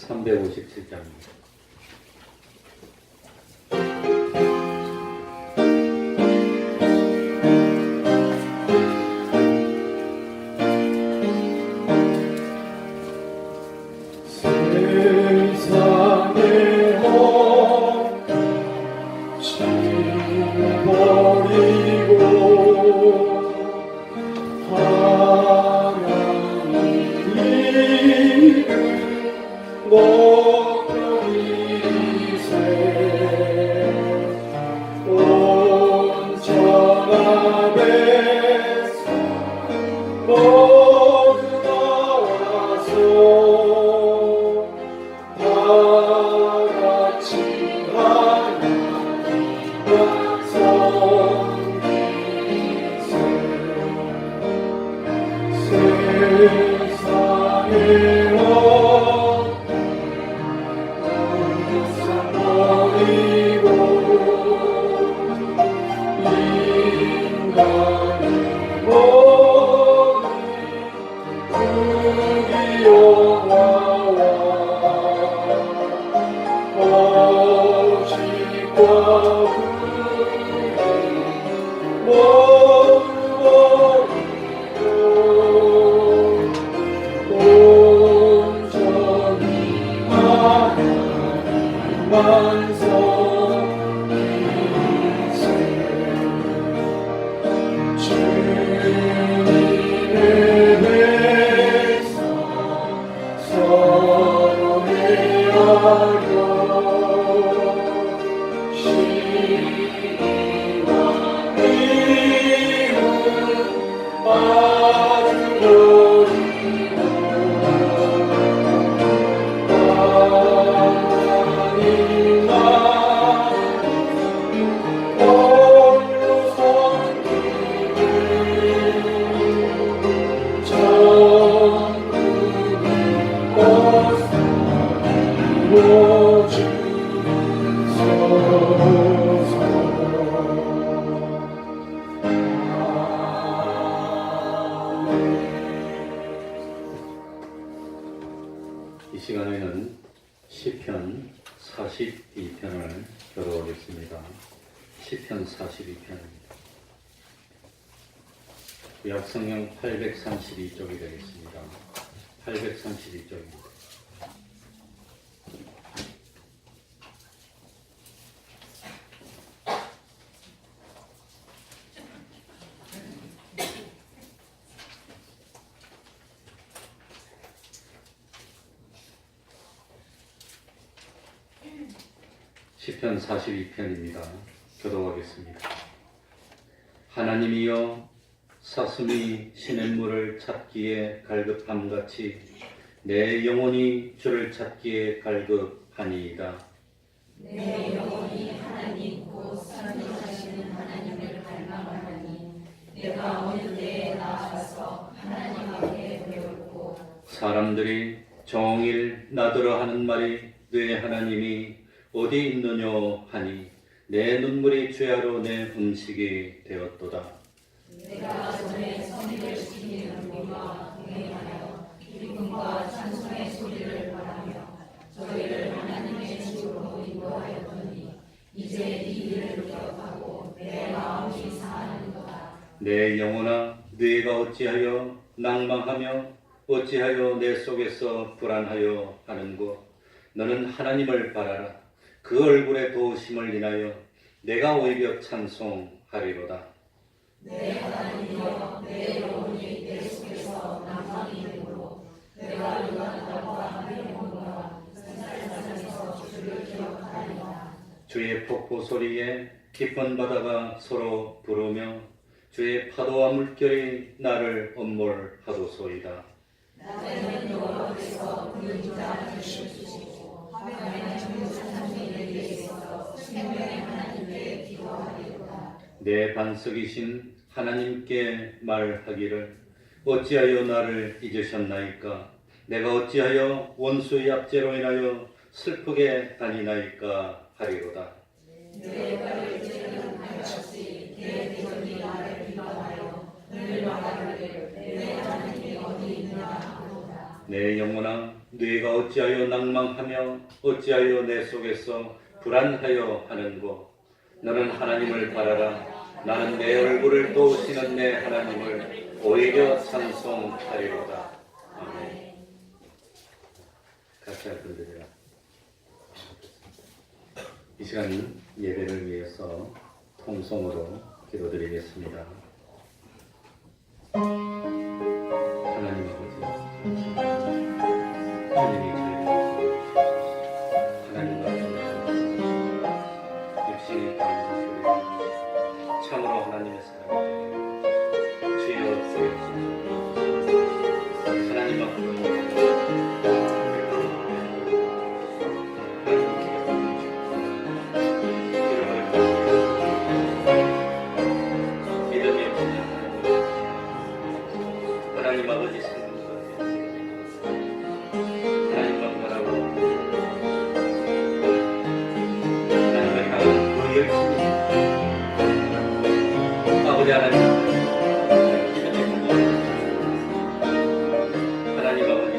357장입니다. 이 시간에는 시편 42편을 교독하겠습니다. 시편 42편입니다. 구약성경 832쪽이 되겠습니다. 832쪽입니다. 시편 42편입니다. 교독하겠습니다. 하나님이여, 사슴이 시냇물을 찾기에 갈급함같이 내 영혼이 주를 찾기에 갈급하니이다. 내 영혼이 하나님 곧 선지자시는 하나님을 갈망하니 내가 어느 때에 나아가서 하나님 앞에 배웠고 사람들이 종일 나더러 하는 말이 내 하나님이 어디 있느냐 하니 내 눈물이 죄하로 내 음식이 되었도다. 내가 전에 선의를 지키는 우리와 동행하여 기쁨과 찬송의 소리를 바라며 저희를 하나님의 집으로 인도하였더니 이제 이 일을 기억하고 내 마음이 상하는도다. 내 영혼아, 네가 어찌하여 낭망하며 어찌하여 내 속에서 불안하여 하는고. 너는 하나님을 바라라. 그 얼굴의 도우심을 인하여 내가 오히려 찬송하리로다. 내 하나님이여, 내 영혼이 내 속에서 낭망이 되므로 내가 요나단과 메론과 산산에서 주를 기억하리라. 주의 폭포 소리에 깊은 바다가 서로 부르며 주의 파도와 물결이 나를 엄몰하도소이다. 낮에는 여호와께서 그림자 되시고 밤에는 천사님이 내게 있어 생명의 하나님께 기도하리로다. 내 반석이신 하나님께 말하기를 어찌하여 나를 잊으셨나이까. 내가 어찌하여 원수의 압제로 인하여 슬프게 다니나이까 하리로다. 내 발을 찌르는하였지 내 대적이 나를 비방하여 늘 말하기를 내 하나님이 어디 있느냐 하노라. 내 영혼아, 네가 어찌하여 낭망하며 어찌하여 내 속에서 불안하여 하는고. 너는 하나님을 바라라. 나는 내 얼굴을 도우시는 내 하나님을 오히려 찬송하리로다. 아멘. 같이 할 분들이라. 이 시간 예배를 위해서 통성으로 기도드리겠습니다. 하나님 아버지, 하나님이 저희를 하나님과 육신이 따르는 소리를 참으로 하나님의 사랑을 주여 주옵소서. 하나님 앞으로 하나님 아버지 성령과 하나님만 바라고 하나님을 향한 그 열심이 아버지 하나님 하나님 아버지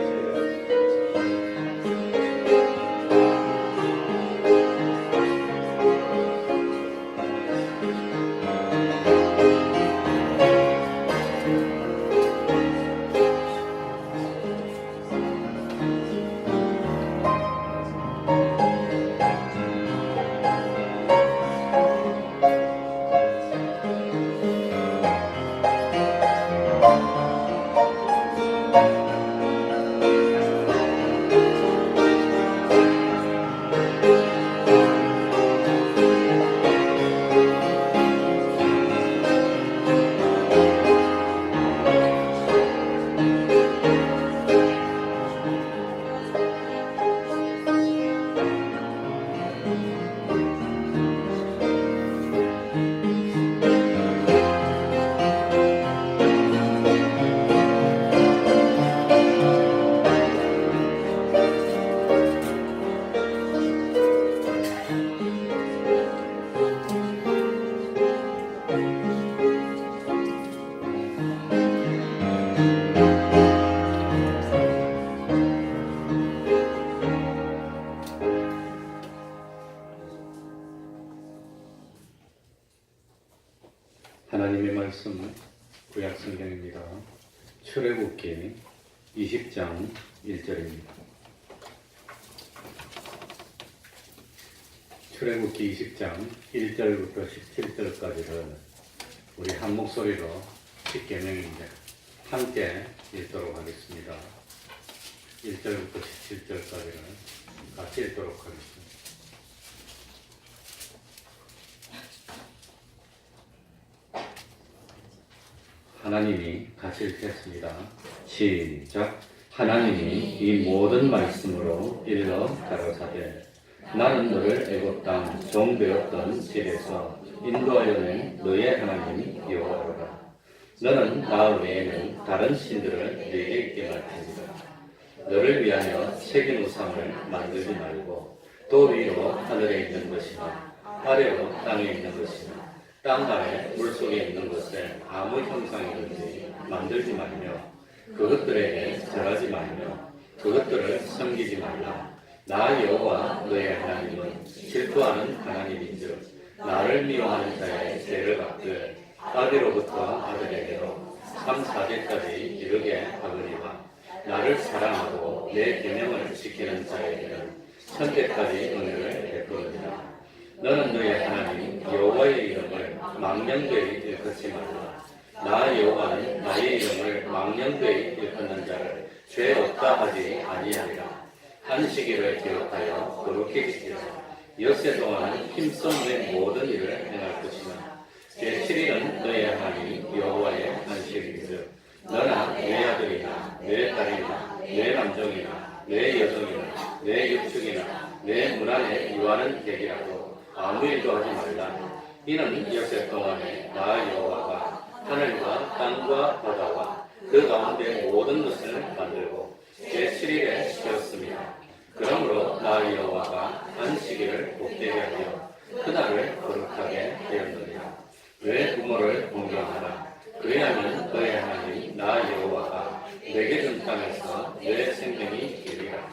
하나님의 말씀 구약 성경입니다. 출애굽기 20장 1절입니다. 출애굽기 20장 1절부터 17절까지를 우리 한 목소리로 10계명인데 함께 읽도록 하겠습니다. 1절부터 17절까지를 같이 읽도록 하겠습니다. 하나님이 같이 읽겠습니다. 시작. 하나님이 이 모든 말씀으로 일러 가라사대 나는 너를 애굽 땅 종되었던 집에서 인도하여 낸 너의 하나님 여호와로라. 너는 나 외에는 다른 신들을 네게 있게 말지니라. 너를 위하여 새긴 우상을 만들지 말고 또 위로 하늘에 있는 것이나 아래로 땅에 있는 것이나 땅 아래 물속에 있는 것에 아무 형상이든지 만들지 말며 그것들에게 절하지 말며 그것들을 섬기지 말라. 나 여호와 너의 하나님은 질투하는 하나님인즉 나를 미워하는 자의 죄를 갚되 아비로부터 아들에게로 3, 4대까지 이르게 하거니와 나를 사랑하고 내 계명을 지키는 자에게는 천대까지 은혜를 베푸느니라. 너는 너의 하나님 여호와의 이름을 망령되이 일컫지 말라. 나 여호와는 나의 이름을 망령되이 일컫는 자를 죄 없다 하지 아니하리라. 한 시기를 기억하여 거룩히 지키라. 엿새 동안은 힘써 내 모든 일을 행할 것이나 제7일은 너의 하나님 여호와의 안식일인즉 너나 내 아들이나 내 딸이나 내 남종이나 내 여종이나 내 육축이나 내 문 안에 유하는 객이라도 아무 일도 하지 말라. 이는 엿새 동안에 나 여호와가 하늘과 땅과 바다와 그 가운데 모든 것을 만들고 제7일에 쉬었습니다. 그러므로 나 여호와가 안식일을 복되게 하여 그날을 거룩하게 하였느니라. 왜 부모를 공경하라. 그래야면 너의 하나님 나 여호와가 내게 준 땅에서 내 생명이 길리라.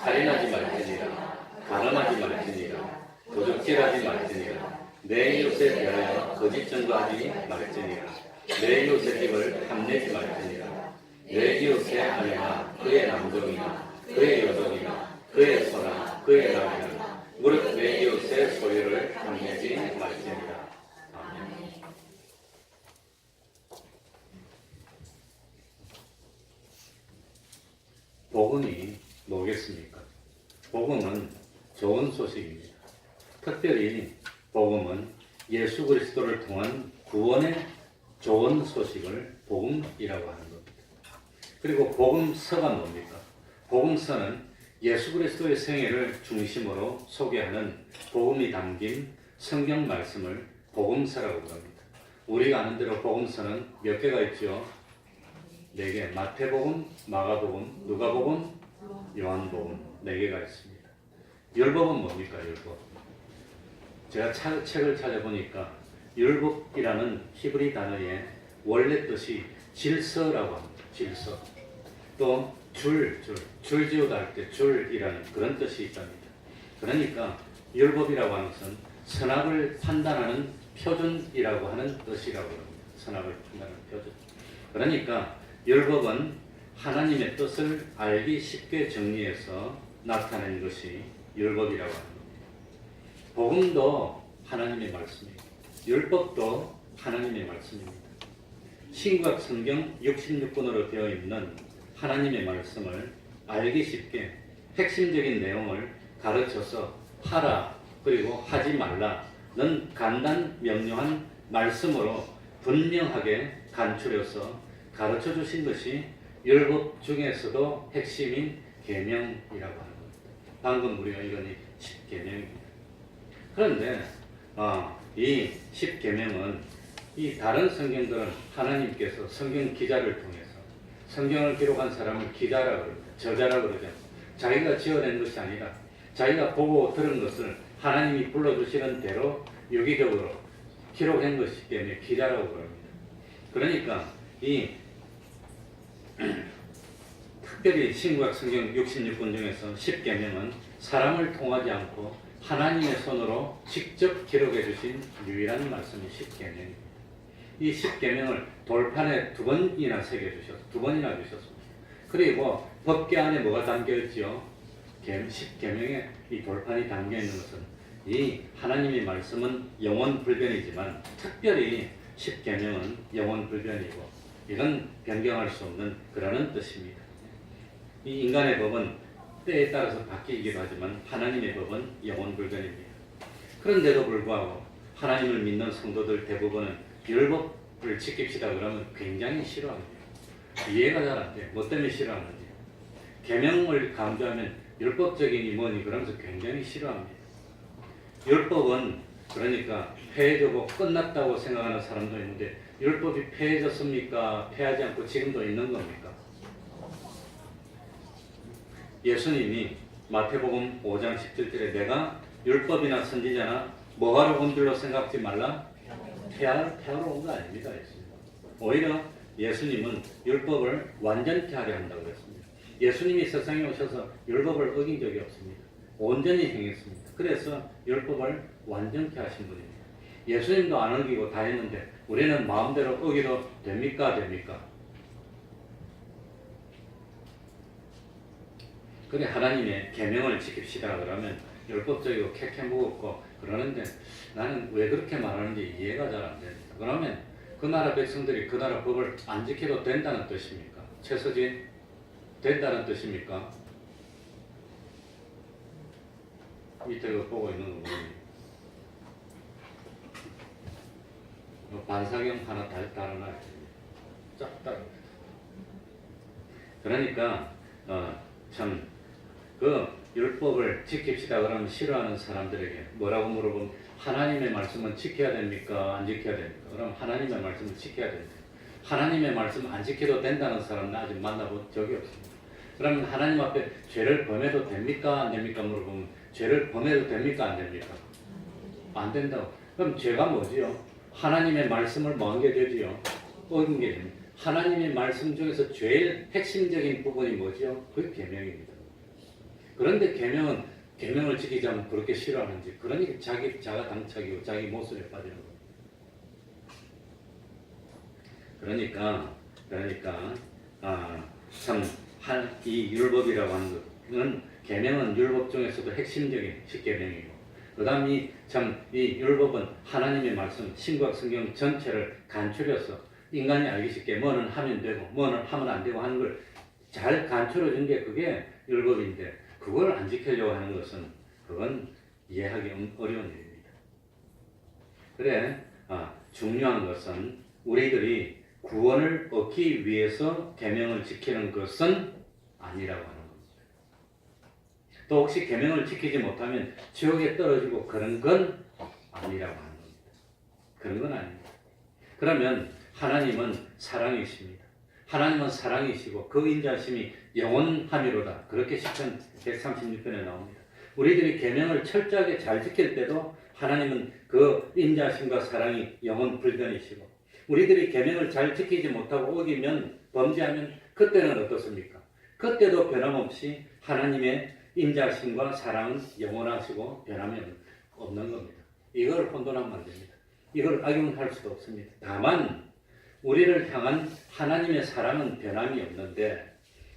살인하지 말지니라. 간음하지 말지니라. 도적질하지 말지니라. 내 이웃에 대하여 거짓 증거하지 말지니라. 내 이웃의 집을 탐내지 말지니라. 내 이웃의 아내나 그의 남종이나 그의 여종이나 그의 소나 그의 남이나 무릇 내 이웃의 소유를 탐내지 말지니라. 아멘. 복음이 뭐겠습니까? 복음은 좋은 소식입니다. 특별히 복음은 예수 그리스도를 통한 구원의 좋은 소식을 복음이라고 하는 겁니다. 그리고 복음서가 뭡니까? 복음서는 예수 그리스도의 생애를 중심으로 소개하는 복음이 담긴 성경 말씀을 복음서라고 부릅니다. 우리가 아는 대로 복음서는 몇 개가 있죠? 4개. 마태복음, 마가복음, 누가복음, 요한복음 4개가 있습니다. 율법은 뭡니까? 율법. 제가 책을 찾아보니까 율법이라는 히브리 단어의 원래 뜻이 질서라고 합니다. 질서. 또 줄 지우다 할 때 줄이라는 그런 뜻이 있답니다. 그러니까 율법이라고 하는 것은 선악을 판단하는 표준이라고 하는 뜻이라고 합니다. 선악을 판단하는 표준. 그러니까 율법은 하나님의 뜻을 알기 쉽게 정리해서 나타낸 것이 율법이라고 합니다. 복음도 하나님의 말씀입니다. 율법도 하나님의 말씀입니다. 신구약 성경 66권으로 되어 있는 하나님의 말씀을 알기 쉽게 핵심적인 내용을 가르쳐서 하라 그리고 하지 말라는 간단 명료한 말씀으로 분명하게 간추려서 가르쳐 주신 것이 율법 중에서도 핵심인 계명이라고 하는 겁니다. 방금 우리가 읽은 10계명입니다. 그런데 이 10계명은 이 다른 성경들은 하나님께서 성경 기자를 통해서 성경을 기록한 사람을 기자라고 그럽니다. 저자라고 그러죠. 자기가 지어낸 것이 아니라 자기가 보고 들은 것을 하나님이 불러주시는 대로 유기적으로 기록한 것이기 때문에 기자라고 그럽니다. 그러니까 이 특별히 신구약 성경 66권 중에서 10계명은 사람을 통하지 않고 하나님의 손으로 직접 기록해 주신 유일한 말씀이 10계명입니다. 이 10계명을 돌판에 2번이나 새겨주셔서 2번이나 주셨습니다. 그리고 법궤 안에 뭐가 담겨있지요? 10계명에 이 돌판이 담겨있는 것은 이 하나님의 말씀은 영원불변이지만 특별히 10계명은 영원불변이고 이건 변경할 수 없는 그러는 뜻입니다. 이 인간의 법은 때에 따라서 바뀌기도 하지만 하나님의 법은 영원불변입니다. 그런데도 불구하고 하나님을 믿는 성도들 대부분은 율법을 지킵시다 그러면 굉장히 싫어합니다. 이해가 잘 안 돼요. 뭐 때문에 싫어하는지. 계명을 강조하면 율법적이니 뭐니 그러면서 굉장히 싫어합니다. 율법은 그러니까 폐해지고 끝났다고 생각하는 사람도 있는데 율법이 폐해졌습니까? 폐하지 않고 지금도 있는 겁니까? 예수님이 마태복음 5장 17절에 내가 율법이나 선지자나 뭐하러 온 줄로 생각지 말라? 폐하러 온 거 아닙니다. 예수님. 오히려 예수님은 율법을 완전케 하려 한다고 그랬습니다. 예수님이 세상에 오셔서 율법을 어긴 적이 없습니다. 온전히 행했습니다. 그래서 율법을 완전케 하신 분입니다. 예수님도 안 어기고 다 했는데 우리는 마음대로 어기도 됩니까? 됩니까? 그래 하나님의 계명을 지킵시다 그러면 율법적이고 캐캐 무겁고 그러는데 나는 왜 그렇게 말하는지 이해가 잘 안 됩니다. 그러면 그 나라 백성들이 그 나라 법을 안 지켜도 된다는 뜻입니까? 최서진 된다는 뜻입니까? 밑에 그 보고 있는 거 보니 반사경 하나 달아놔야 됩니다. 쫙 그러니까 참 그 율법을 지킵시다 그러면 싫어하는 사람들에게 뭐라고 물어보면 하나님의 말씀은 지켜야 됩니까? 안 지켜야 됩니까? 그럼 하나님의 말씀을 지켜야 됩니다. 하나님의 말씀 안 지켜도 된다는 사람은 아직 만나본 적이 없습니다. 그러면 하나님 앞에 죄를 범해도 됩니까? 안 됩니까? 물어보면 죄를 범해도 됩니까? 안 됩니까? 안 된다고. 그럼 죄가 뭐지요? 하나님의 말씀을 뭐 한 게 되지요? 어긴 게 됩니다. 하나님의 말씀 중에서 제일 핵심적인 부분이 뭐지요? 그 계명입니다. 그런데 계명을 지키자면 그렇게 싫어하는지. 그러니까 자가 당착이고 자기 모습에 빠지는 겁니다. 그러니까 이 율법이라고 하는 것은 계명은 율법 중에서도 핵심적인 십계명이고, 그다음이 이 율법은 하나님의 말씀, 신구약 성경 전체를 간추려서 인간이 알기 쉽게 뭐는 하면 되고 뭐는 하면 안 되고 하는 걸 잘 간추려 준 게 그게 율법인데, 그걸 안 지키려고 하는 것은 그건 이해하기 어려운 일입니다. 그래, 중요한 것은 우리들이 구원을 얻기 위해서 계명을 지키는 것은 아니라고 하는 겁니다. 또 혹시 계명을 지키지 못하면 지옥에 떨어지고 그런 건 아니라고 하는 겁니다. 그런 건 아닙니다. 그러면 하나님은 사랑이십니다. 하나님은 사랑이시고 그 인자심이 영원함이로다. 그렇게 시편 136편에 나옵니다. 우리들이 계명을 철저하게 잘 지킬 때도 하나님은 그 인자심과 사랑이 영원 불변이시고, 우리들이 계명을 잘 지키지 못하고 어기면, 범죄하면 그때는 어떻습니까? 그때도 변함없이 하나님의 인자심과 사랑은 영원하시고 변함이 없는 겁니다. 이걸 혼돈하면 안 됩니다. 이걸 악용할 수도 없습니다. 다만 우리를 향한 하나님의 사랑은 변함이 없는데,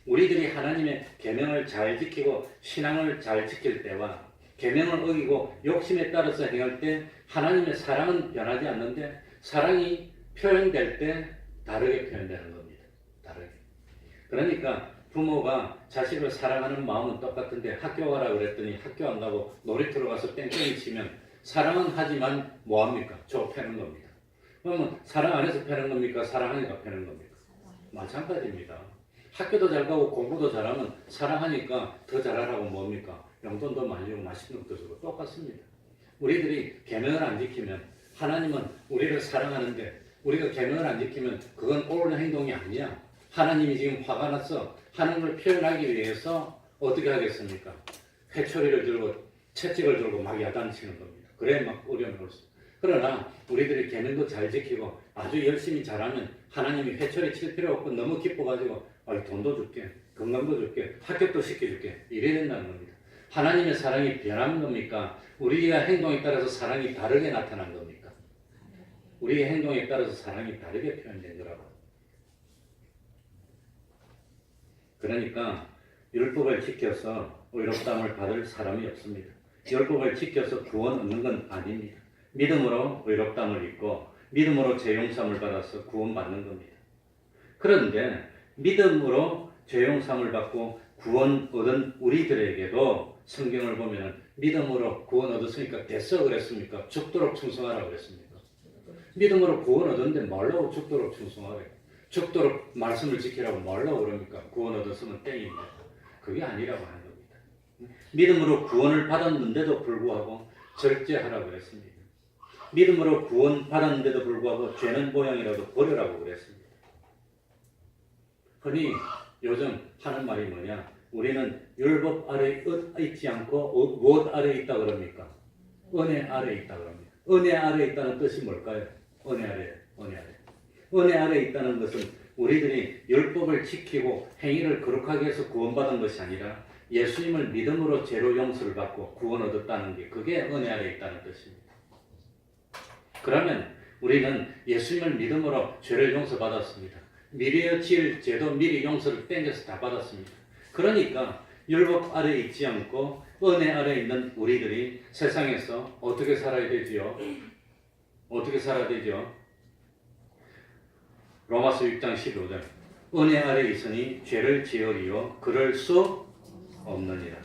우리들이 하나님의 계명을 잘 지키고 신앙을 잘 지킬 때와 계명을 어기고 욕심에 따라서 행할 때 하나님의 사랑은 변하지 않는데, 사랑이 표현될 때 다르게 표현되는 겁니다. 다르게. 그러니까 부모가 자식을 사랑하는 마음은 똑같은데 학교 가라 그랬더니 학교 안 가고 놀이터로 가서 땡땡이 치면 사랑은 하지만 뭐합니까? 패는 겁니다. 그러면 사랑 안 해서 패는 겁니까? 사랑하니까 패는 겁니까? 마찬가지입니다. 학교도 잘 가고 공부도 잘하면 사랑하니까 더 잘하라고 뭡니까? 용돈도 많이 주고 맛있는 것도 주고 똑같습니다. 우리들이 계명을 안 지키면, 하나님은 우리를 사랑하는데 우리가 계명을 안 지키면 그건 옳은 행동이 아니야. 하나님이 지금 화가 나서 하는 걸 표현하기 위해서 어떻게 하겠습니까? 회초리를 들고 채찍을 들고 막 야단치는 겁니다. 그래 막 어려움이 올 수. 그러나 우리들이 계명도 잘 지키고 아주 열심히 잘하면 하나님이 회초리 칠 필요 없고 너무 기뻐가지고 돈도 줄게, 건강도 줄게, 합격도 시켜줄게, 이래야 된다는 겁니다. 하나님의 사랑이 변하는 겁니까? 우리가 행동에 따라서 사랑이 다르게 나타난 겁니까? 우리의 행동에 따라서 사랑이 다르게 표현된 거라고. 그러니까 율법을 지켜서 의롭다함을 받을 사람이 없습니다. 율법을 지켜서 구원 얻는 건 아닙니다. 믿음으로 의롭다함을 입고 믿음으로 죄용삼을 받아서 구원받는 겁니다. 그런데 믿음으로 죄용삼을 받고 구원 얻은 우리들에게도 성경을 보면 믿음으로 구원 얻었으니까 됐어 그랬습니까? 죽도록 충성하라 그랬습니까? 믿음으로 구원 얻었는데 뭐라고 죽도록 충성하래? 죽도록 말씀을 지키라고 뭐라고 그럽니까? 구원 얻었으면 땡입니다. 그게 아니라고 하는 겁니다. 믿음으로 구원을 받았는데도 불구하고 절제하라고 그랬습니다. 믿음으로 구원 받았는데도 불구하고 죄는 모양이라도 버려라고 그랬습니다. 흔히 요즘 하는 말이 뭐냐? 우리는 율법 아래에 있지 않고 무엇 아래에 있다 그럽니까? 은혜 아래에 있다 그럽니다. 은혜 아래에 있다는 뜻이 뭘까요? 은혜 아래에 있다는 것은 우리들이 율법을 지키고 행위를 거룩하게 해서 구원받은 것이 아니라 예수님을 믿음으로 죄로 용서를 받고 구원 얻었다는 게, 그게 은혜 아래에 있다는 뜻입니다. 그러면 우리는 예수님을 믿음으로 죄를 용서받았습니다. 미래에 지을 죄도 미리 용서를 땡겨서 다 받았습니다. 그러니까 율법 아래에 있지 않고 은혜 아래에 있는 우리들이 세상에서 어떻게 살아야 되지요? 어떻게 살아야 되죠? 로마서 6장 15절. 은혜 아래에 있으니 죄를 지으리요 그럴 수 없느니라.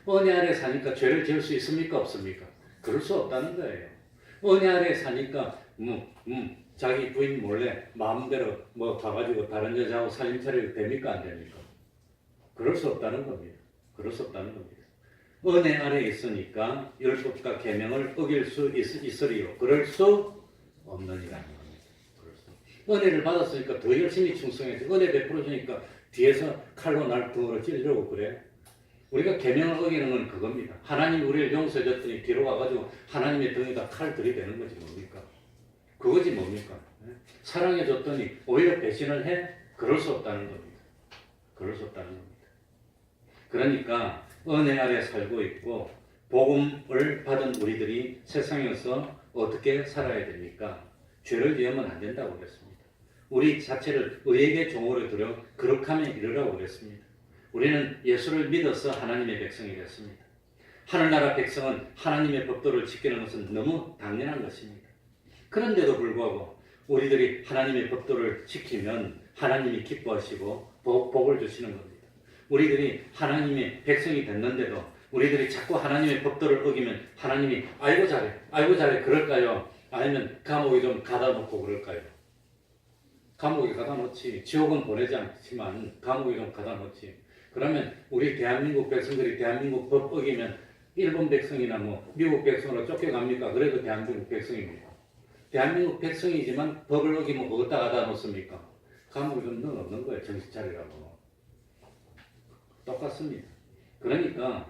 은혜 아래에 사니까 죄를 지을 수 있습니까? 없습니까? 그럴 수 없다는 거예요. 은혜 아래에 사니까 자기 부인 몰래 마음대로 가가지고 다른 여자하고 살림 차려도 됩니까? 안 됩니까? 그럴 수 없다는 겁니다. 그럴 수 없다는 겁니다. 은혜 아래에 있으니까 율법과 계명을 어길 수 있으리요 그럴 수 없느니라. 은혜를 받았으니까 더 열심히 충성해서 은혜 베풀어주니까 뒤에서 칼로 날 등으로 찔려고 그래. 우리가 계명을 어기는 건 그겁니다. 하나님이 우리를 용서해줬더니 뒤로 가가지고 하나님의 등에다 칼 들이대는 거지 뭡니까? 그거지 뭡니까? 사랑해줬더니 오히려 배신을 해? 그럴 수 없다는 겁니다. 그럴 수 없다는 겁니다. 그러니까 은혜 아래 살고 있고 복음을 받은 우리들이 세상에서 어떻게 살아야 됩니까? 죄를 지으면 안 된다고 그랬습니다. 우리 자체를 의에게 종으로 들여 거룩함에 이르라고 그랬습니다. 우리는 예수를 믿어서 하나님의 백성이 됐습니다. 하늘나라 백성은 하나님의 법도를 지키는 것은 너무 당연한 것입니다. 그런데도 불구하고 우리들이 하나님의 법도를 지키면 하나님이 기뻐하시고 복을 주시는 겁니다. 우리들이 하나님의 백성이 됐는데도 우리들이 자꾸 하나님의 법도를 어기면 하나님이 아이고 잘해 그럴까요? 아니면 감옥에 좀 가다 놓고 그럴까요? 감옥에 가다 놓지. 지옥은 보내지 않지만 감옥에 좀 가다 놓지. 그러면 우리 대한민국 백성들이 대한민국 법 어기면 일본 백성이나 미국 백성으로 쫓겨갑니까? 그래도 대한민국 백성입니다. 대한민국 백성이지만 법을 어기면 어디다 가다 놓습니까? 감옥에 좀 넣어놓는 거예요. 정신 차리라고. 똑같습니다. 그러니까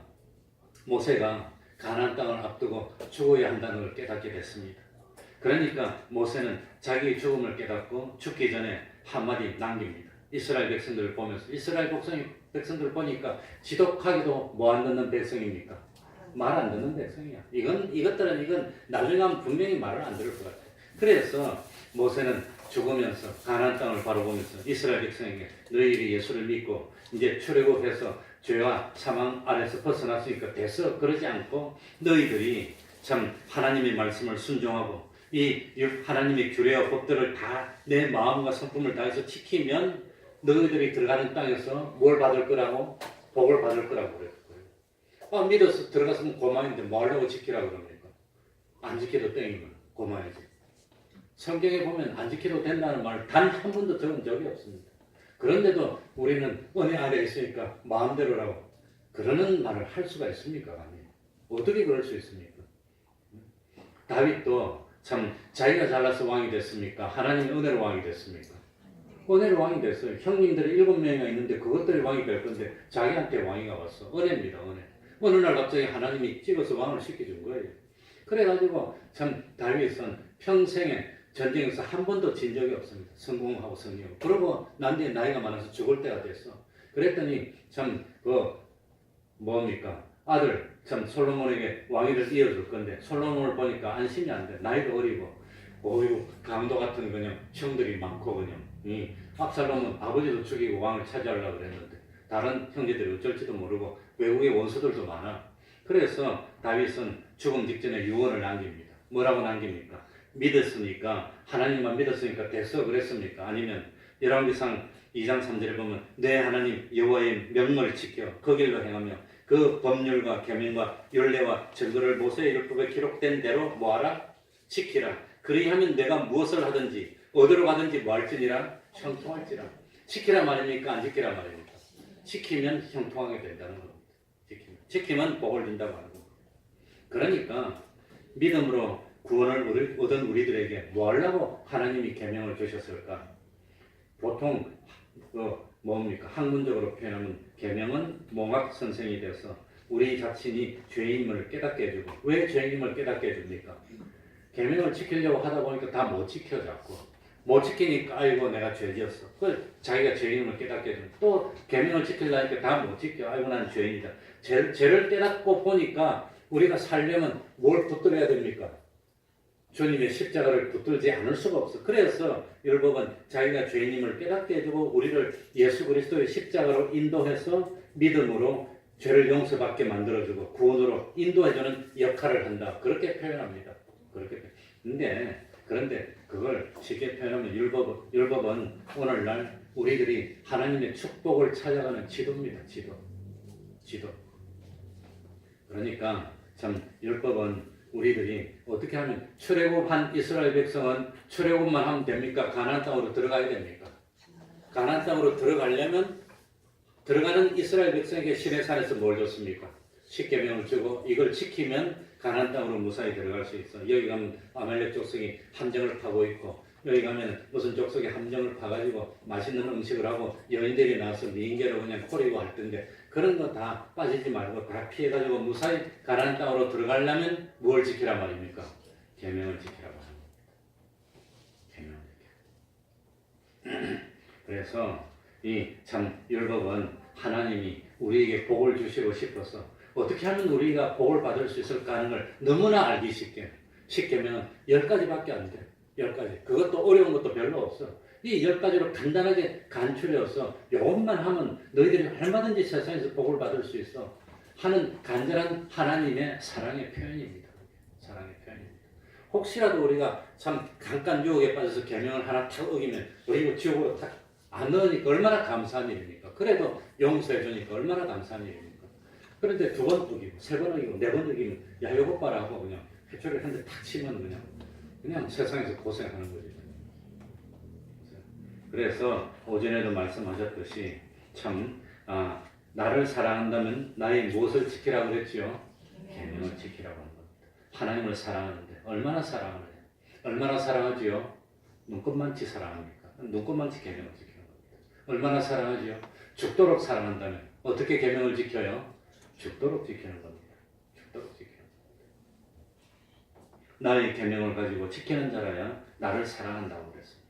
모세가 가나안 땅을 앞두고 죽어야 한다는 걸 깨닫게 됐습니다. 그러니까 모세는 자기의 죽음을 깨닫고 죽기 전에 한마디 남깁니다. 이스라엘 백성들을 보면서 이스라엘 백성들 보니까 지독하기도 뭐 안 듣는 백성입니까? 말 안 듣는 백성이야. 이것들은 나중에 하면 분명히 말을 안 들을 것 같아요. 그래서 모세는 죽으면서 가나안 땅을 바라보면서 이스라엘 백성에게 너희들이 예수를 믿고 이제 출애굽해서 죄와 사망 아래서 벗어났으니까 됐어. 그러지 않고 너희들이 참 하나님의 말씀을 순종하고 이 하나님의 규례와 법들을 다 내 마음과 성품을 다해서 지키면 너희들이 들어가는 땅에서 뭘 받을 거라고? 복을 받을 거라고 그랬어요. 믿어서 들어갔으면 고마운데 뭐 하려고 지키라고 그럽니까? 안 지켜도 땡이면 고마야지. 성경에 보면 안 지켜도 된다는 말을 단 한 번도 들은 적이 없습니다. 그런데도 우리는 은혜 아래 있으니까 마음대로라고 그러는 말을 할 수가 있습니까? 아니요. 어떻게 그럴 수 있습니까? 다윗도 참 자기가 잘나서 왕이 됐습니까? 하나님의 은혜로 왕이 됐습니까? 은혜로 왕이 됐어요. 형님들이 7명이나 있는데 그것들이 왕이 될 건데 자기한테 왕이가 왔어. 은혜입니다. 은혜. 어느 날 갑자기 하나님이 찍어서 왕을 시켜준 거예요. 그래가지고 참 다윗은 평생에 전쟁에서 한 번도 진 적이 없습니다. 성공하고 승리하고. 그러고 난 뒤에 나이가 많아서 죽을 때가 됐어. 그랬더니 참 뭡니까? 아들 참 솔로몬에게 왕위를 이어줄 건데 솔로몬을 보니까 안심이 안 돼. 나이도 어리고 어이구 강도 같은 그냥 형들이 많고 그냥 압살롬은 아버지도 죽이고 왕을 차지하려고 그랬는데 다른 형제들이 어쩔지도 모르고 외국의 원수들도 많아. 그래서 다윗은 죽음 직전에 유언을 남깁니다. 뭐라고 남깁니까? 믿었으니까 하나님만 믿었으니까 됐어 그랬습니까? 아니면 열왕기상 2장 3절에 보면 내 하나님 여호와의 명령을 지켜 그 길로 행하며 그 법률과 계명과 율례와 증거를 모세의 율법에 기록된 대로 뭐하라? 지키라. 그리하면 내가 무엇을 하든지 어디로 가든지 뭐할지니라? 형통할지라. 지키라 말입니까? 안 지키라 말입니까? 지키면 형통하게 된다는 겁니다. 지키면 복을 준다고 하는 겁니다. 그러니까 믿음으로 구원을 얻은 우리들에게 뭐 하려고 하나님이 계명을 주셨을까? 보통 뭡니까? 학문적으로 표현하면 계명은 몽학 선생이 돼서 우리 자신이 죄인임을 깨닫게 해주고 왜 죄인임을 깨닫게 해줍니까? 계명을 지키려고 하다 보니까 다 못 지켜 자꾸 못 지키니까 아이고 내가 죄 지었어. 자기가 죄인임을 깨닫게 해주고 또 계명을 지키려니까 다 못 지켜. 아이고 난 죄인이다. 죄를 깨닫고 보니까 우리가 살려면 뭘 붙들어야 됩니까? 주님의 십자가를 붙들지 않을 수가 없어. 그래서 율법은 자기가 죄인임을 깨닫게 해주고 우리를 예수 그리스도의 십자가로 인도해서 믿음으로 죄를 용서받게 만들어주고 구원으로 인도해주는 역할을 한다. 그렇게 표현합니다. 그런데 그걸 쉽게 표현하면 율법은 오늘날 우리들이 하나님의 축복을 찾아가는 지도입니다. 지도. 그러니까 참 율법은 우리들이 어떻게 하면 출애굽한 이스라엘 백성은 출애굽만 하면 됩니까? 가나안 땅으로 들어가야 됩니까? 가나안 땅으로 들어가려면 들어가는 이스라엘 백성에게 시내산에서 뭘 줬습니까? 십계명을 주고 이걸 지키면 가나안 땅으로 무사히 들어갈 수 있어. 여기 가면 아말렉 족속이 함정을 파고 있고 여기 가면 무슨 족속이 함정을 파가지고 맛있는 음식을 하고 여인들이 나와서 미인계로 그냥 코리고 할 텐데 그런 거 다 빠지지 말고 다 피해가지고 무사히 가나안 땅으로 들어가려면 뭘 지키라 말입니까? 계명을 지키라 말입니다. 계명을 지키라. 그래서 이 참 율법은 하나님이 우리에게 복을 주시고 싶어서 어떻게 하면 우리가 복을 받을 수 있을까 하는 걸 너무나 알기 쉽게. 쉽게면 10가지밖에 안 돼. 10가지. 그것도 어려운 것도 별로 없어. 이 10가지로 간단하게 간추려서 이것만 하면 너희들이 얼마든지 세상에서 복을 받을 수 있어 하는 간절한 하나님의 사랑의 표현입니다. 사랑의 표현입니다. 혹시라도 우리가 참 잠깐 유혹에 빠져서 계명을 하나 탁 어기면 그리고 지옥으로 탁 안 넣으니까 얼마나 감사한 일입니까? 그래도 용서해 주니까 얼마나 감사한 일입니까? 그런데 2번 어기고 3번 어기고 4번 어기면 야 이거 봐라 하고 그냥 회초리를 한 대 탁 치면 그냥 세상에서 고생하는 거지. 그래서 오전에도 말씀하셨듯이 참 나를 사랑한다면 나의 무엇을 지키라고 그랬지요? 계명을 지키라고 하는 겁니다. 하나님을 사랑하는데 얼마나 사랑을 해요? 얼마나 사랑하지요? 눈꽃만치 사랑합니까? 눈꽃만치 계명을 지키는 겁니다. 얼마나 사랑하지요? 죽도록 사랑한다면 어떻게 계명을 지켜요? 죽도록 지키는 겁니다. 죽도록 지키는 겁니다. 나의 계명을 가지고 지키는 자라야 나를 사랑한다고 그랬습니다.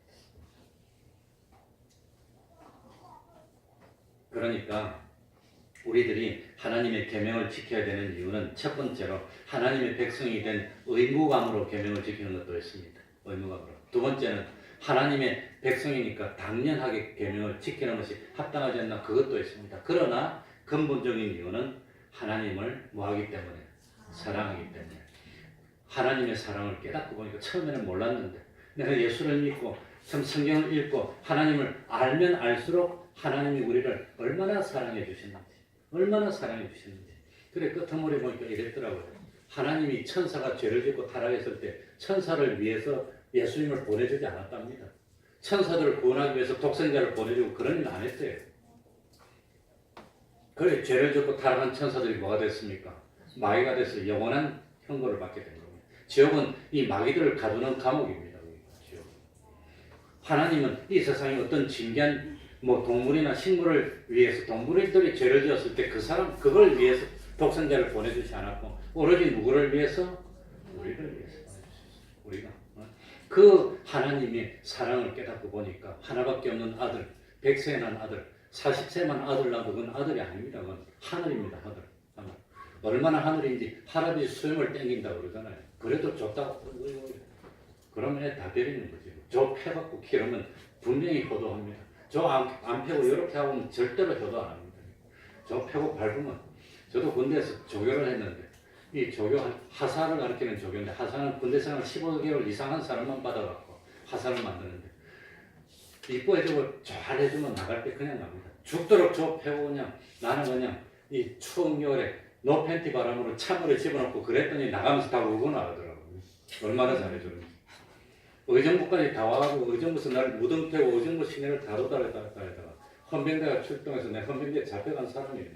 그러니까 우리들이 하나님의 계명을 지켜야 되는 이유는 첫 번째로 하나님의 백성이 된 의무감으로 계명을 지키는 것도 있습니다. 의무감으로. 2번째는 하나님의 백성이니까 당연하게 계명을 지키는 것이 합당하지 않나 그것도 있습니다. 그러나 근본적인 이유는 하나님을 뭐하기 때문에? 사랑하기 때문에. 하나님의 사랑을 깨닫고 보니까 처음에는 몰랐는데 내가 예수를 믿고 성경을 읽고 하나님을 알면 알수록 하나님이 우리를 얼마나 사랑해 주셨는지 얼마나 사랑해 주셨는지 그래 끝머리 보니까 이랬더라고요. 하나님이 천사가 죄를 짓고 타락했을 때 천사를 위해서 예수님을 보내주지 않았답니다. 천사들을 구원하기 위해서 독생자를 보내주고 그런 일 안 했어요. 그래 죄를 짓고 타락한 천사들이 뭐가 됐습니까? 마귀가 돼서 영원한 형벌을 받게 된 겁니다. 지옥은 이 마귀들을 가두는 감옥입니다. 지옥. 하나님은 이 세상에 어떤 진귀한 동물이나 식물을 위해서 동물들이 죄를 지었을 때 그걸 위해서 독생자를 보내주지 않았고 오로지 누구를 위해서? 우리를 위해서 보내주셨어요. 우리가 그 하나님의 사랑을 깨닫고 보니까 하나밖에 없는 아들 100세에 난 아들 40세만 아들 낳아도 그건 아들이 아닙니다. 그건 하늘입니다. 하늘. 얼마나 하늘인지 할아버지 수염을 땡긴다고 그러잖아요. 그래도 줬다고 그러면 애 다 버리는 거지. 저 패갖고 키우면 분명히 효도합니다. 저 안 패고 이렇게 하면 절대로 효도 안 합니다. 저 패고 밟으면 저도 군대에서 조교를 했는데 이 조교 하사를 가르치는 조교인데 하사는 군대 생활 15개월 이상 한 사람만 받아갖고 하사를 만드는데 이뻐해주고 잘 해주면 나갈 때 그냥 갑니다. 죽도록 저 패고 그냥 나는 그냥 이 추운 겨울에 노팬티 바람으로 찬물에 집어넣고 그랬더니 나가면서 다 울고 나가더라고요. 얼마나 잘해주는지. 의정부까지 다 와가지고 의정부에서 날 무등 패고 의정부 시내를 다 돌아다니다가 헌병대가 출동해서 내 헌병대에 잡혀간 사람이에요.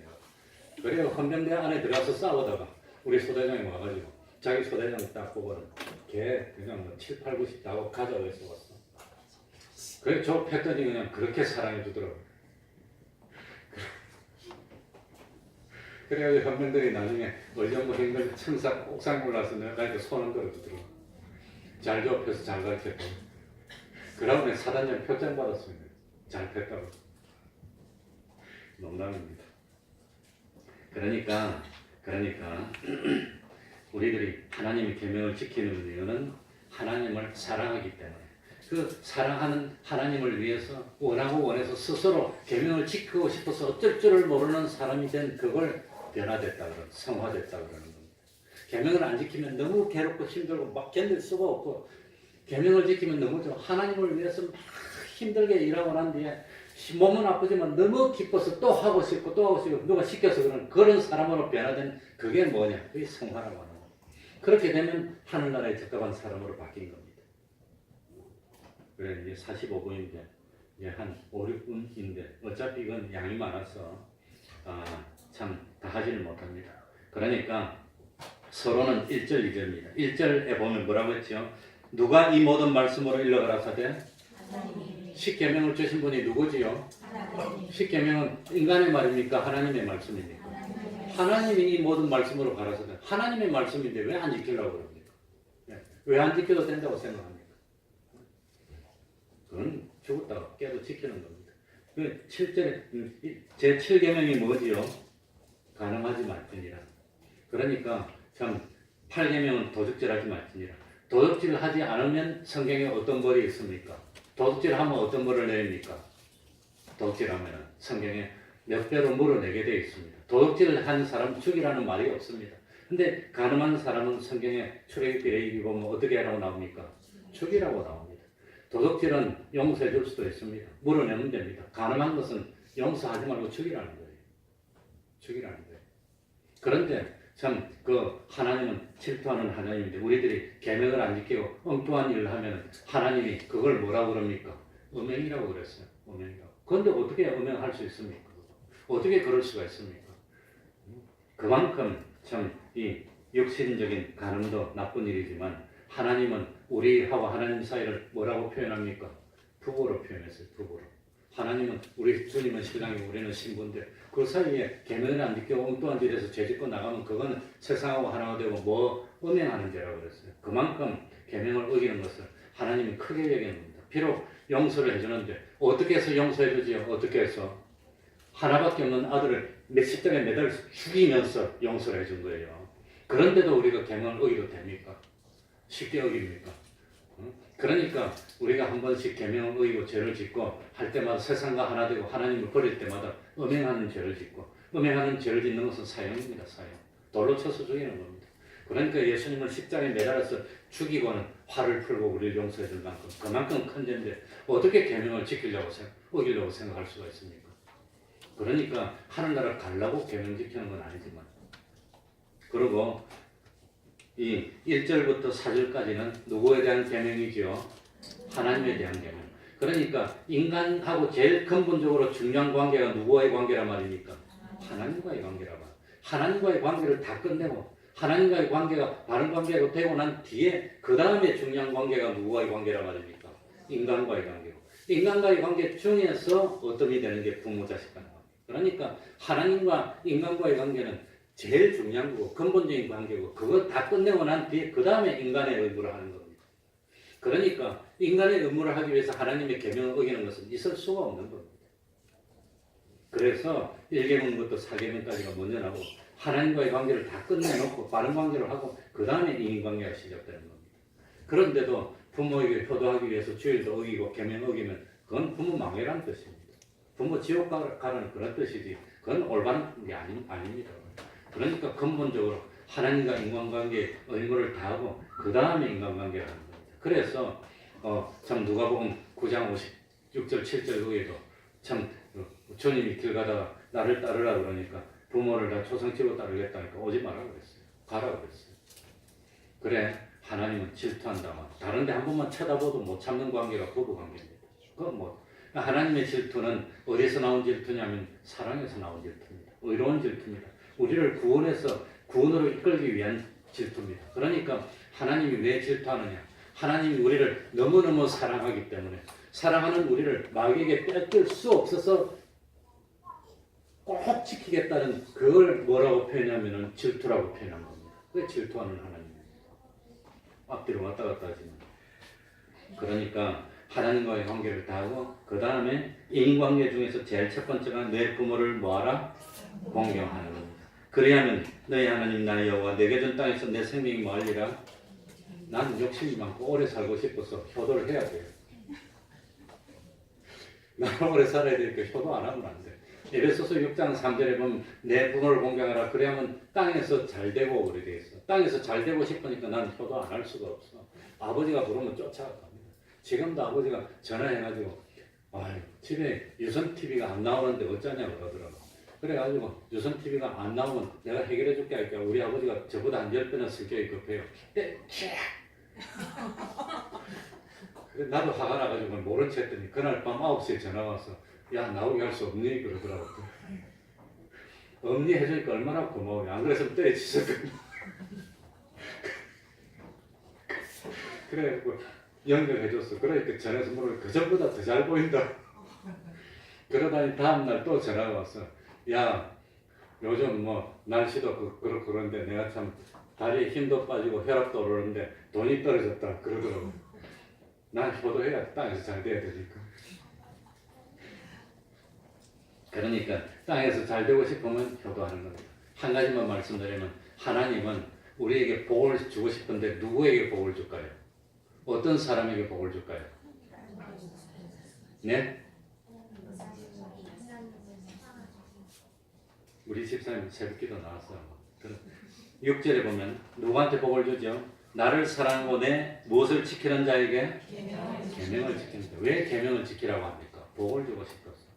그래서 헌병대 안에 들어가서 싸우다가 우리 소대장이 와가지고 자기 소대장을 딱 보고는 걔 그냥 7, 8, 90 다 하고 가자고 해서 왔어. 그래 저 팼더니 그냥 그렇게 사랑해 주더라고요. 그래가지고 헌병들이 나중에 의정부 행정 청사 옥상 올라서 내가 이렇게 손을 걸어주더라고요. 잘 접혀서 잘 가르쳤다. 그러고 내가 사단장 표장 받았습니다. 잘 폈다고. 농담입니다. 그러니까 우리들이 하나님의 계명을 지키는 이유는 하나님을 사랑하기 때문에 그 사랑하는 하나님을 위해서 원해서 스스로 계명을 지키고 싶어서 어쩔 줄을 모르는 사람이 된 그걸 변화됐다 그러는 성화됐다 그러는 겁니다. 계명을 안 지키면 너무 괴롭고 힘들고 막 견딜 수가 없고 계명을 지키면 너무 좀 하나님을 위해서 막 힘들게 일하고 난 뒤에 몸은 아프지만 너무 기뻐서 또 하고 싶고 누가 시켜서 그런 사람으로 변화된 그게 뭐냐? 그게 성화라고 하는 거예요. 그렇게 되면 하늘나라에 적합한 사람으로 바뀐 겁니다. 그래 이제 45분인데 이제 한 5, 6분인데 어차피 이건 양이 많아서 참 다 하지를 못합니다. 그러니까 서로는 1절, 2절입니다. 1절에 보면 뭐라고 했죠? 누가 이 모든 말씀으로 일러가라사대? 십계명을 주신 분이 누구지요? 십계명은 인간의 말입니까? 하나님의 말씀입니까? 하나님이 이 모든 말씀으로 가라사대. 하나님의 말씀인데 왜 안 지키려고 그럽니까? 왜 안 지켜도 된다고 생각합니까? 그건 죽었다가 깨도 지키는 겁니다. 그 7절에 제 7계명이 뭐지요? 가늠하지 말지니라. 그러니까 참 8계명은 도둑질하지 말지니라. 도둑질하지 않으면 성경에 어떤 벌이 있습니까? 도둑질하면 어떤 벌을 내립니까? 도둑질하면 성경에 몇 배로 물어내게 되어 있습니다. 도둑질을 한 사람 죽이라는 말이 없습니다. 근데 가늠한 사람은 성경에 출애굽기 레위기 보면 어떻게 하라고 나옵니까? 죽이라고 나옵니다. 도둑질은 용서해 줄 수도 있습니다. 물어내면 됩니다. 가늠한 것은 용서하지 말고 죽이라는 거예요. 죽이라는 거예요. 그런데 참 그 하나님은 질투하는 하나님인데 우리들이 계명을 안 지키고 엉뚱한 일을 하면 하나님이 그걸 뭐라고 그럽니까? 음행이라고 그랬어요. 음행이라고. 그런데 어떻게 음행할 수 있습니까? 어떻게 그럴 수가 있습니까? 그만큼 참 이 육신적인 간음도 나쁜 일이지만 하나님은 우리하고 하나님 사이를 뭐라고 표현합니까? 부부로 표현했어요. 부부로. 하나님은 우리 주님은 신랑이고 우리는 신부인데 그 사이에 계명을 안 지키고 엉뚱한 짓에서 죄짓고 나가면 그거는 세상하고 하나가 되고 뭐 음행하는 죄라고 그랬어요. 그만큼 계명을 어기는 것을 하나님이 크게 여기는 겁니다. 비록 용서를 해주는데 어떻게 해서 용서해 주지요? 어떻게 해서? 하나밖에 없는 아들을 십자가에 매달 죽이면서 용서를 해준 거예요. 그런데도 우리가 계명을 어기도 됩니까? 쉽게 어깁니까? 그러니까 우리가 한 번씩 계명을 어기고 죄를 짓고 할 때마다 세상과 하나 되고 하나님을 버릴 때마다 음행하는 죄를 짓고 음행하는 죄를 짓는 것은 사형입니다. 사형. 돌로 쳐서 죽이는 겁니다. 그러니까 예수님을 십자가에 매달아서 죽이고는 화를 풀고 우리를 용서해 줄 만큼 그만큼 큰 죄인데 어떻게 계명을 지키려고 어기려고 생각할 수가 있습니까? 그러니까 하늘나라 가려고 계명 지키는 건 아니지만 그리고 이 1절부터 4절까지는 누구에 대한 계명이지요? 하나님에 대한 계명. 그러니까 인간하고 제일 근본적으로 중요한 관계가 누구와의 관계란 말입니까? 하나님과의 관계란 말. 하나님과의 관계를 다 끝내고 하나님과의 관계가 바른 관계가 되고 난 뒤에 그 다음에 중요한 관계가 누구와의 관계란 말입니까? 인간과의 관계고. 인간과의 관계 중에서 어떤이 되는 게 부모 자식 간의 관계. 그러니까 하나님과 인간과의 관계는 제일 중요한 거고 근본적인 관계고 그거 다 끝내고 난 뒤에 그 다음에 인간의 의무를 하는 겁니다. 그러니까 인간의 의무를 하기 위해서 하나님의 계명을 어기는 것은 있을 수가 없는 겁니다. 그래서 1계명부터 4계명까지가 먼저 나고 하나님과의 관계를 다 끝내놓고 바른 관계를 하고 그 다음에 인간관계가 시작되는 겁니다. 그런데도 부모에게 효도하기 위해서 주일도 어기고 계명 어기면 그건 부모 망해라는 뜻입니다. 부모 지옥 가라는 그런 뜻이지 그건 올바른 게 아닙니다. 그러니까 근본적으로 하나님과 인간관계에 의무를 다하고 그 다음에 인간관계를 하는 겁니다. 그래서 참 누가복음 9장 56절 7절 거기에도 참 주님이 길 가다가 나를 따르라 그러니까 부모를 다 초상집으로 따르겠다니까 오지 마라 그랬어요. 가라 그랬어요. 그래 하나님은 질투한다. 다른 데 한 번만 쳐다봐도 못 참는 관계가 부부 관계입니다. 그건 뭐 하나님의 질투는 어디서 나온 질투냐면 사랑에서 나온 질투입니다. 의로운 질투입니다. 우리를 구원해서 구원으로 이끌기 위한 질투입니다. 그러니까 하나님이 왜 질투하느냐? 하나님이 우리를 너무너무 사랑하기 때문에 사랑하는 우리를 마귀에게 뺏길 수 없어서 꼭 지키겠다는 그걸 뭐라고 표현하면 질투라고 표현한 겁니다. 그게 질투하는 하나님입니다. 앞뒤로 왔다 갔다 하지만 그러니까 하나님과의 관계를 다하고 그 다음에 인간관계 중에서 제일 첫 번째가 내 부모를 뭐하라? 공경하는 겁니다. 그래야면 너희 하나님 나의 여호와 내게 준 땅에서 내 생명이 뭐하리라? 나는 욕심이 많고 오래 살고 싶어서 효도를 해야 돼요. 나는 오래 살아야 되니까 효도 안 하면 안 돼. 에베소서 6장 3절에 보면 내 부모를 공경하라. 그래야면 땅에서 잘 되고 그래 돼 있어. 땅에서 잘 되고 싶으니까 나는 효도 안 할 수가 없어. 아버지가 부르면 쫓아갑니다. 지금도 아버지가 전화해가지고 집에 유선 TV가 안 나오는데 어쩌냐고 그러더라고. 그래가지고 유선 TV가 안 나오면 내가 해결해 줄게 하니까 우리 아버지가 저보다 한 10배나 성격이 급해요. 그래 나도 화가 나가지고 모른 체 했더니 그날 밤 9시에 전화 와서 야 나오게 할 수 없니? 그러더라고. 없니? 해주니까 얼마나 고마워요. 안 그랬으면 때려치셨거든요. 그래갖고 연결해줬어. 그러니까 전화해서 물으면 그전보다 더 잘 보인다. 그러다니 다음날 또 전화가 왔어. 야 요즘 뭐 날씨도 그렇고 그런데 내가 참 다리에 힘도 빠지고 혈압도 오르는데 돈이 떨어졌다 그러더라고. 난 효도해야 땅에서 잘 돼야 되니까. 그러니까 땅에서 잘 되고 싶으면 효도하는 겁니다. 한 가지만 말씀드리면 하나님은 우리에게 복을 주고 싶은데 누구에게 복을 줄까요? 어떤 사람에게 복을 줄까요? 네? 우리 집사님 새벽기도 나왔어요. 6절에 보면 누구한테 복을 주죠? 나를 사랑하고 내 무엇을 지키는 자에게 계명을 지킨다. 왜 계명을 지키라고 합니까? 복을 주고 싶어서.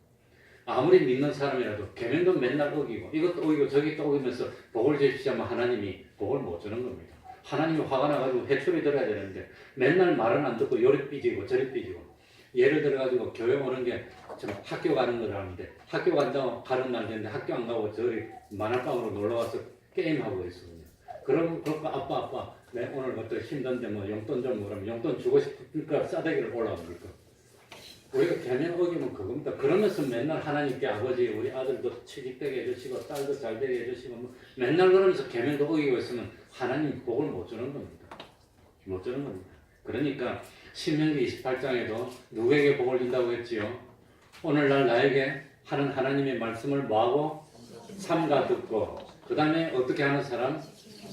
아무리 믿는 사람이라도 계명도 맨날 어기고 이것도 어기고 저것도 어기면서 복을 주십시오 하면 하나님이 복을 못 주는 겁니다. 하나님이 화가 나가지고 회초리 들어야 되는데 맨날 말은 안 듣고 요리 삐지고 저리 삐지고. 예를 들어가지고 교회 오는 게 학교 가는 걸 하는데 학교 간다고 가는 날 됐는데 학교 안 가고 저리 만화방으로 놀러 가서 게임하고 있거든요. 그럼 아빠 내 오늘부터 힘든데 뭐 용돈 좀 그러면 용돈 주고 싶으니까 싸대기를 올라옵니까? 우리가 계명 어기면 그겁니다. 그러면서 맨날 하나님께 아버지 우리 아들도 취직되게 해주시고 딸도 잘 되게 해주시고 뭐 맨날 그러면서 계명도 어기고 있으면 하나님 복을 못 주는 겁니다. 못 주는 겁니다. 그러니까 신명기 28장에도 누구에게 복을 준다고 했지요? 오늘날 나에게 하는 하나님의 말씀을 뭐하고? 삼가 듣고 그 다음에 어떻게 하는 사람?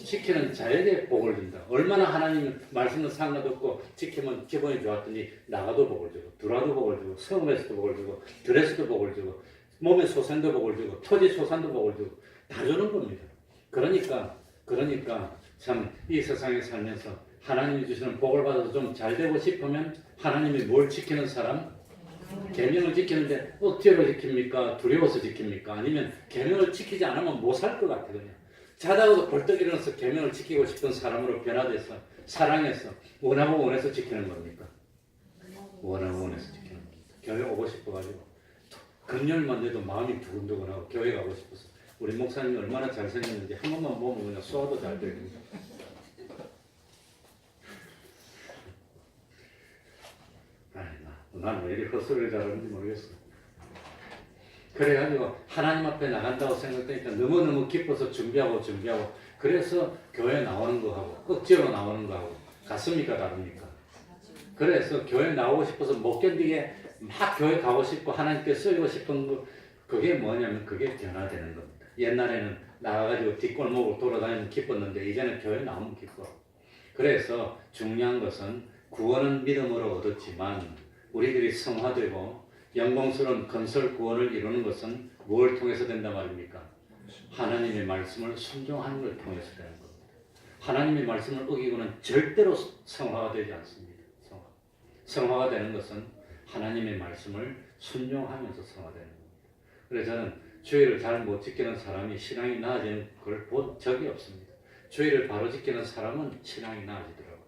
지키는 자에게 복을 준다. 얼마나 하나님 말씀을 삼가 듣고 지키면 기분이 좋았더니 나가도 복을 주고 들어와도 복을 주고 성읍에서도 복을 주고 들에서도 복을 주고 몸의 소산도 복을 주고 토지 소산도 복을 주고 다 주는 겁니다. 그러니까 참 이 세상에 살면서 하나님이 주시는 복을 받아서 좀 잘 되고 싶으면 하나님이 뭘 지키는 사람? 계명을 지키는데 억지로 지킵니까? 두려워서 지킵니까? 아니면 계명을 지키지 않으면 못 살 것 같거든요. 자다가도 벌떡 일어나서 계명을 지키고 싶은 사람으로 변화돼서 사랑해서 원해서 지키는 겁니까? 원해서 지키는 겁니다. 교회 오고 싶어가지고 금요일만 돼도 마음이 두근두근하고 교회 가고 싶어서 우리 목사님이 얼마나 잘생겼는지 한 번만 보면 그냥 소화도 잘 되거든요. 난 왜 이렇게 헛소리를 잘하는지 모르겠어. 그래가지고 하나님 앞에 나간다고 생각하니까 너무너무 기뻐서 준비하고 그래서 교회 나오는 거하고 억지로 나오는 거하고 같습니까 다릅니까? 그래서 교회 나오고 싶어서 못 견디게 막 교회 가고 싶고 하나님께 쓰이고 싶은 거 그게 뭐냐면 그게 변화되는 겁니다. 옛날에는 나가가지고 뒷골목으로 돌아다니면 기뻤는데 이제는 교회 나오면 기뻐. 그래서 중요한 것은 구원은 믿음으로 얻었지만 우리들이 성화되고 영광스러운 건설 구원을 이루는 것은 무엇을 통해서 된단 말입니까? 하나님의 말씀을 순종하는 걸 통해서 되는 겁니다. 하나님의 말씀을 어기고는 절대로 성화가 되지 않습니다. 성화가 되는 것은 하나님의 말씀을 순종하면서 성화되는 겁니다. 그래서 저는 주의를 잘 못 지키는 사람이 신앙이 나아지는 걸 본 적이 없습니다. 주의를 바로 지키는 사람은 신앙이 나아지더라고요.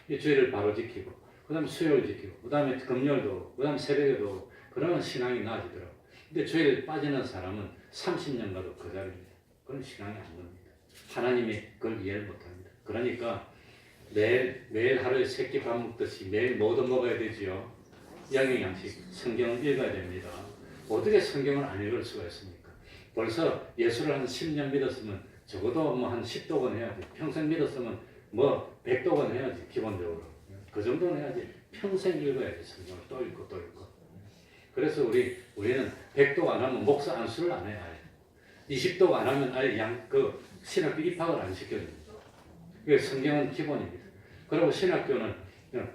이 주의를 바로 지키고 그 다음에 수요일 지키고 그 다음에 금요일도 그 다음에 새벽에도 그러면 신앙이 나아지더라고요. 근데 주의를 빠지는 사람은 30년 가도 그 자리입니다. 그건 신앙이 안 됩니다. 하나님이 그걸 이해를 못합니다. 그러니까 매일 하루에 3끼 밥 먹듯이 매일 뭐도 먹어야 되지요. 영양식 성경을 읽어야 됩니다. 어떻게 성경을 안 읽을 수가 있습니까? 벌써 예수를 한 10년 믿었으면 적어도 뭐 한 10독은 해야지. 평생 믿었으면 뭐 100독은 해야지 기본적으로. 그 정도는 해야지. 평생 읽어야지. 성경을 또 읽고 또 읽고. 그래서 우리는 100독 안 하면 목사 안수를 안 해요. 20독 안 하면 아예 신학교 입학을 안 시켜줍니다. 그게 성경은 기본입니다. 그리고 신학교는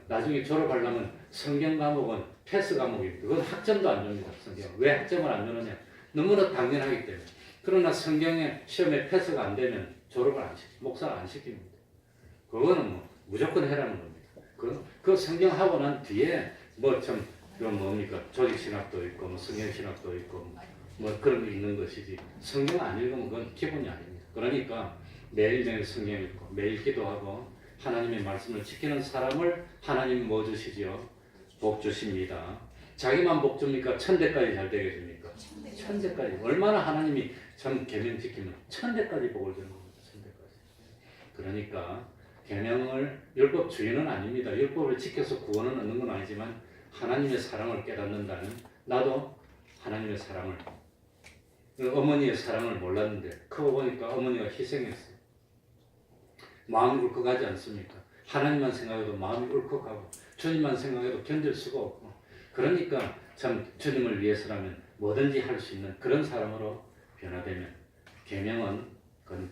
나중에 졸업하려면 성경 과목은 패스 과목입니다. 그건 학점도 안 줍니다. 성경. 왜 학점을 안 주느냐? 너무나 당연하기 때문에. 그러나 성경의 시험에 패스가 안 되면 졸업을 안 시킵니다. 목사를 안 시킵니다. 그거는 뭐 무조건 해라는 겁니다. 그 성경 하고 난 뒤에 뭡니까? 조직신학도 있고, 성경신학도 있고, 뭐 그런 게 있는 것이지. 성경 안 읽으면 그건 기본이 아닙니다. 그러니까 매일매일 성경 읽고, 매일 기도하고, 하나님의 말씀을 지키는 사람을 하나님 뭐 주시지요? 복 주십니다. 자기만 복 줍니까? 천대까지 잘 되게 줍니까? 천대까지. 얼마나 하나님이 참 계명 지키면 천대까지 복을 주는 겁니다. 천대까지. 그러니까 계명을 율법 주인은 아닙니다. 율법을 지켜서 구원을 얻는 건 아니지만 하나님의 사랑을 깨닫는다는 나도 하나님의 사랑을 어머니의 사랑을 몰랐는데 크고 보니까 어머니가 희생했어요. 마음이 울컥하지 않습니까? 하나님만 생각해도 마음이 울컥하고 주님만 생각해도 견딜 수가 없고 그러니까 참 주님을 위해서라면 뭐든지 할 수 있는 그런 사람으로 변화되면 계명은 그건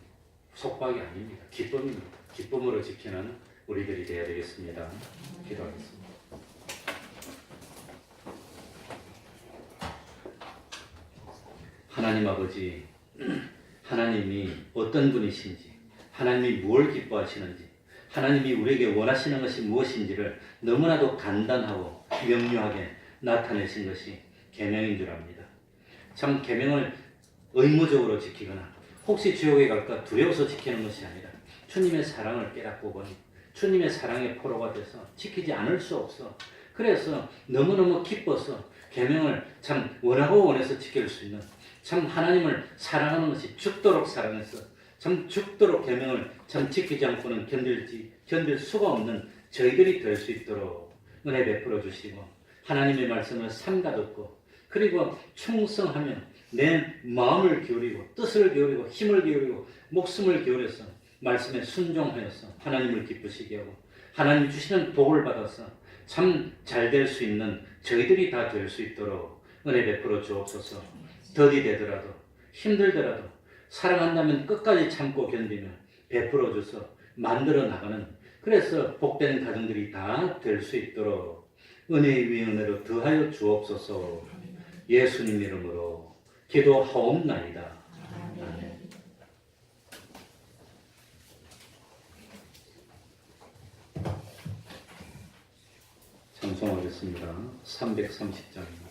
속박이 아닙니다. 기쁨입니다. 기쁨으로 지키는 우리들이 되어야 되겠습니다. 기도하겠습니다. 하나님 아버지, 하나님이 어떤 분이신지, 하나님이 무엇을 기뻐하시는지, 하나님이 우리에게 원하시는 것이 무엇인지를 너무나도 간단하고 명료하게 나타내신 것이 계명인 줄 압니다. 참 계명을 의무적으로 지키거나 혹시 지옥에 갈까 두려워서 지키는 것이 아니라 주님의 사랑을 깨닫고 보니 주님의 사랑의 포로가 돼서 지키지 않을 수 없어. 그래서 너무너무 기뻐서 계명을 참 원하고 원해서 지킬 수 있는, 참 하나님을 사랑하는 것이 죽도록 사랑해서 참 죽도록 계명을 참 지키지 않고는 견딜 수가 없는 저희들이 될 수 있도록 은혜 베풀어 주시고, 하나님의 말씀을 삼가듣고 그리고 충성하며 내 마음을 기울이고 뜻을 기울이고 힘을 기울이고 목숨을 기울여서 말씀에 순종하여서 하나님을 기쁘시게 하고 하나님 주시는 복을 받아서 참 잘 될 수 있는 저희들이 다 될 수 있도록 은혜 베풀어 주옵소서. 더디 되더라도 힘들더라도 사랑한다면 끝까지 참고 견디며 베풀어 줘서 만들어 나가는, 그래서 복된 가정들이 다 될 수 있도록 은혜의 위 은혜로 더하여 주옵소서. 예수님 이름으로 기도하옵나이다. 아멘. 찬송하겠습니다. 330장입니다.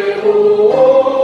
주께로 옵니다.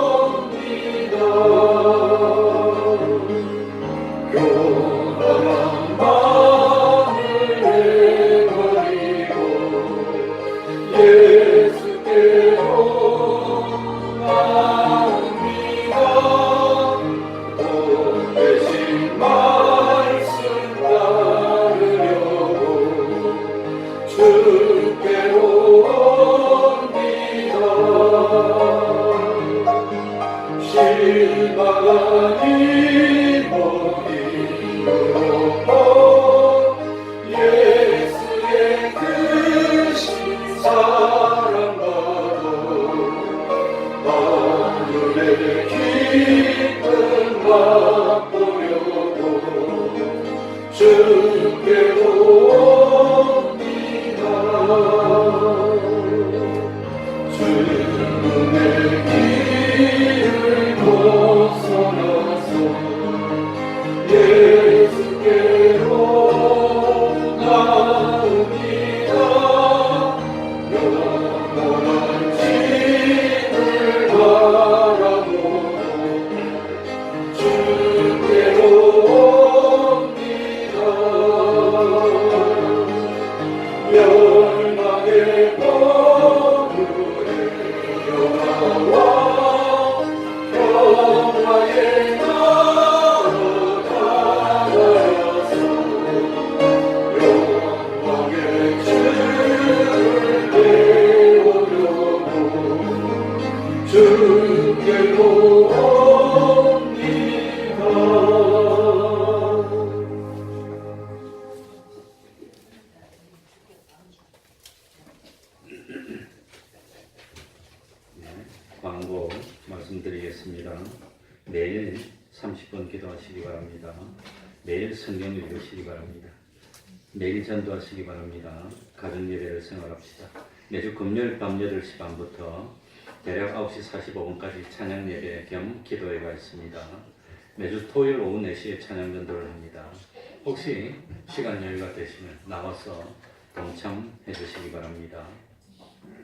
주께로 옵니다. 광고 말씀드리겠습니다. 매일 30분 기도하시기 바랍니다. 매일 성경 읽으시기 바랍니다. 매일 전도하시기 바랍니다. 가정예배를 생활합시다. 매주 금요일 밤 8시 반부터 대략 9시 45분까지 찬양예배 겸 기도회가 있습니다. 매주 토요일 오후 4시에 찬양전도를 합니다. 혹시 시간 여유가 되시면 나와서 동참해 주시기 바랍니다.